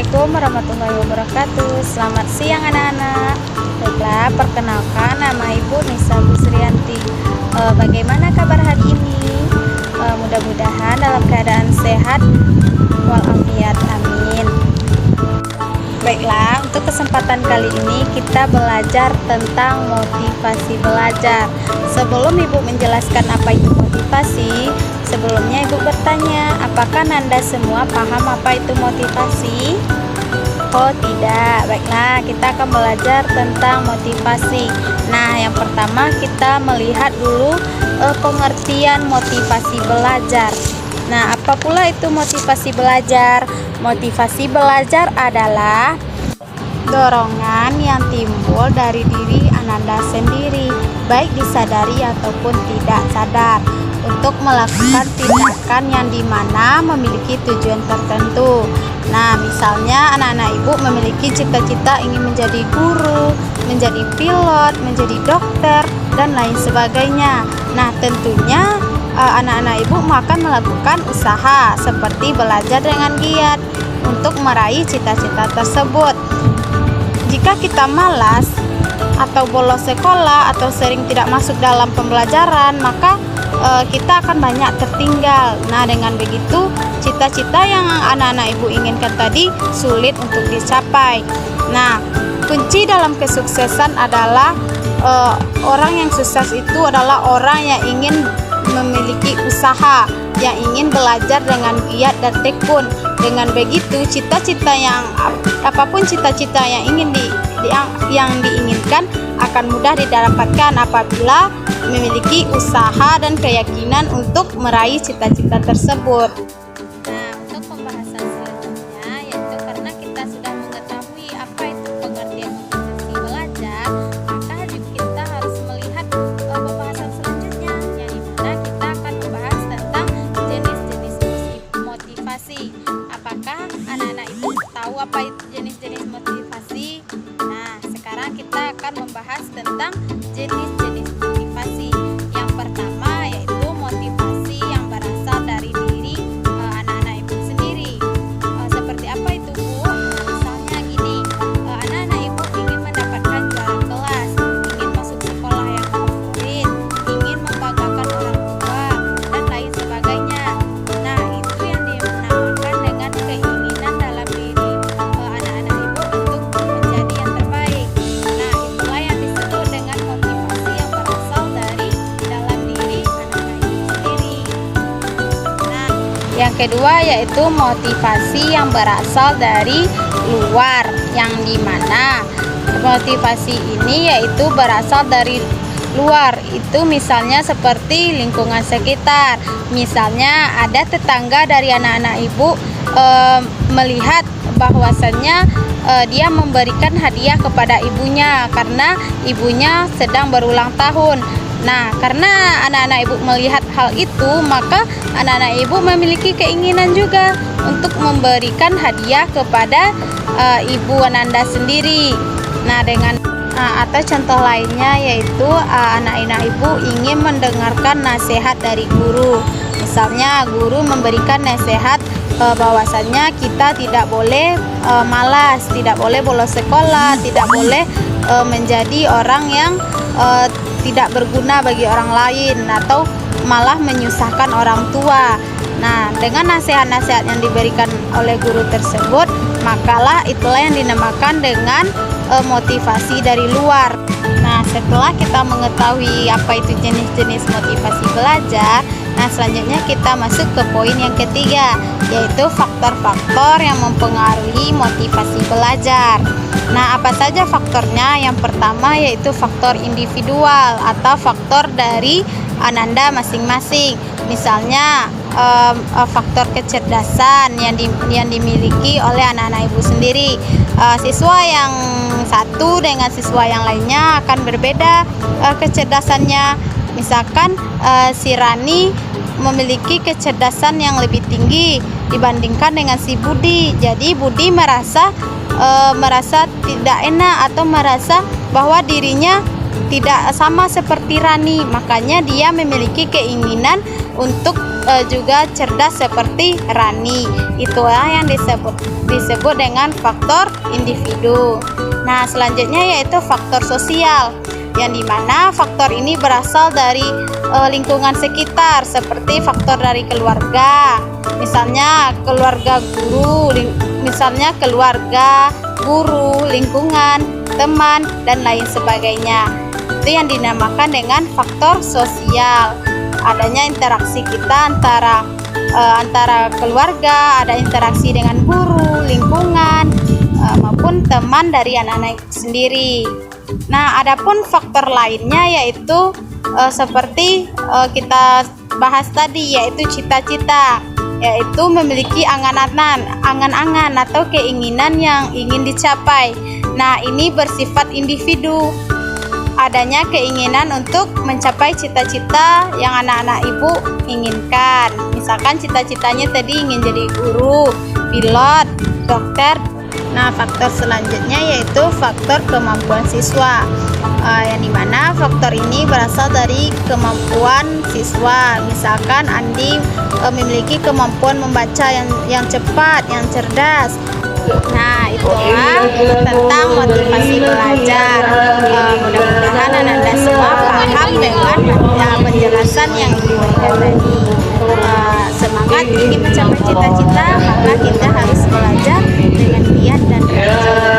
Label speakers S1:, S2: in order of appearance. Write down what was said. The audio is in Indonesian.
S1: Assalamualaikum warahmatullahi wabarakatuh. Selamat siang anak-anak. Baiklah, perkenalkan nama Ibu Nisa Busrianti. Bagaimana kabar hari ini? Mudah-mudahan dalam keadaan sehat walafiat. Amin. Baiklah, untuk kesempatan kali ini kita belajar tentang motivasi belajar. Sebelum Ibu menjelaskan apa itu motivasi, sebelumnya Ibu bertanya, apakah Nanda semua paham apa itu motivasi? Oh tidak. Baiklah, kita akan belajar tentang motivasi. Nah, yang pertama kita melihat dulu pengertian motivasi belajar. Nah, apa pula itu motivasi belajar? Motivasi belajar adalah dorongan yang timbul dari diri Ananda sendiri, baik disadari ataupun tidak sadar, untuk melakukan tindakan yang dimana memiliki tujuan tertentu. Nah, misalnya anak-anak Ibu memiliki cita-cita ingin menjadi guru, menjadi pilot, menjadi dokter, dan lain sebagainya. Nah, tentunya anak-anak Ibu akan melakukan usaha seperti belajar dengan giat untuk meraih cita-cita tersebut. Jika kita malas atau bolos sekolah atau sering tidak masuk dalam pembelajaran, maka kita akan banyak tertinggal. Nah, dengan begitu cita-cita yang anak-anak Ibu inginkan tadi sulit untuk dicapai. Nah, kunci dalam kesuksesan adalah orang yang sukses itu adalah orang yang ingin memiliki usaha, yang ingin belajar dengan giat dan tekun. Dengan begitu cita-cita yang apapun cita-cita yang diinginkan akan mudah didapatkan apabila memiliki usaha dan keyakinan untuk meraih cita-cita tersebut. Nah, untuk pembahasan selanjutnya, yaitu karena kita sudah mengetahui apa itu pengertian motivasi belajar, maka kita harus melihat pembahasan selanjutnya, yang dimana kita akan membahas tentang jenis-jenis motivasi. Apakah anak-anak Ibu tahu apa itu jenis-jenis motivasi? Nah, sekarang kita akan membahas tentang jenis-jenis motivasi. Yang pertama yaitu motivasi yang berasal dari diri anak-anak Ibu sendiri. Seperti apa itu, Bu? Misalnya gini, anak-anak Ibu ingin mendapatkan juara kelas, ingin masuk sekolah yang favorit, ingin membanggakan orang tua, dan lain sebagainya. Nah, itu yang dinamakan dengan keinginan dalam diri anak-anak Ibu untuk menjadi yang terbaik. Nah, itulah yang disebut dengan motivasi yang berasal dari dalam diri anak-anak Ibu sendiri. Nah, yang kedua yaitu motivasi yang berasal dari luar, yang dimana motivasi ini yaitu berasal dari luar. Itu misalnya seperti lingkungan sekitar. Misalnya ada tetangga dari anak-anak Ibu melihat bahwasannya dia memberikan hadiah kepada ibunya karena ibunya sedang berulang tahun. Nah, karena anak-anak Ibu melihat hal itu, maka anak-anak Ibu memiliki keinginan juga untuk memberikan hadiah kepada ibu Ananda sendiri. Nah, atau contoh lainnya yaitu anak-anak Ibu ingin mendengarkan nasihat dari guru. Misalnya guru memberikan nasihat bahwasannya kita tidak boleh malas, tidak boleh bolos sekolah, tidak boleh menjadi orang yang tidak berguna bagi orang lain atau malah menyusahkan orang tua. Nah, dengan nasihat-nasihat yang diberikan oleh guru tersebut, makalah itulah yang dinamakan dengan motivasi dari luar. Nah, setelah kita mengetahui apa itu jenis-jenis motivasi belajar, nah selanjutnya kita masuk ke poin yang ketiga, yaitu faktor-faktor yang mempengaruhi motivasi belajar. Nah, apa saja faktornya? Yang pertama yaitu faktor individual atau faktor dari Ananda masing-masing. Misalnya faktor kecerdasan yang dimiliki oleh anak-anak Ibu sendiri. Siswa yang satu dengan siswa yang lainnya akan berbeda kecerdasannya. Misalkan si Rani memiliki kecerdasan yang lebih tinggi dibandingkan dengan si Budi. Jadi Budi merasa tidak enak atau merasa bahwa dirinya tidak sama seperti Rani, makanya dia memiliki keinginan untuk juga cerdas seperti Rani. Itulah yang disebut dengan faktor individu. Nah, selanjutnya yaitu faktor sosial, yang dimana faktor ini berasal dari lingkungan sekitar, seperti faktor dari keluarga, misalnya keluarga guru, lingkungan, teman, dan lain sebagainya. Itu yang dinamakan dengan faktor sosial. Adanya interaksi kita antara keluarga, ada interaksi dengan guru, lingkungan, maupun teman dari anak-anak sendiri. Nah, adapun faktor lainnya yaitu seperti kita bahas tadi, yaitu cita-cita, yaitu memiliki angan-angan atau keinginan yang ingin dicapai. Nah, ini bersifat individu. Adanya keinginan untuk mencapai cita-cita yang anak-anak ibu inginkan. Misalkan cita-citanya tadi ingin jadi guru, pilot, dokter. Nah, faktor selanjutnya yaitu faktor kemampuan siswa, yang dimana faktor ini berasal dari kemampuan siswa. Misalkan Andi memiliki kemampuan membaca yang cepat, yang cerdas. Nah, itulah tentang motivasi belajar. Mudah-mudahan Anda semua paham dengan penjelasan yang diberikan tadi. Semangat ingin mencapai cita-cita, maka kita harus belajar dengan giat dan rajin.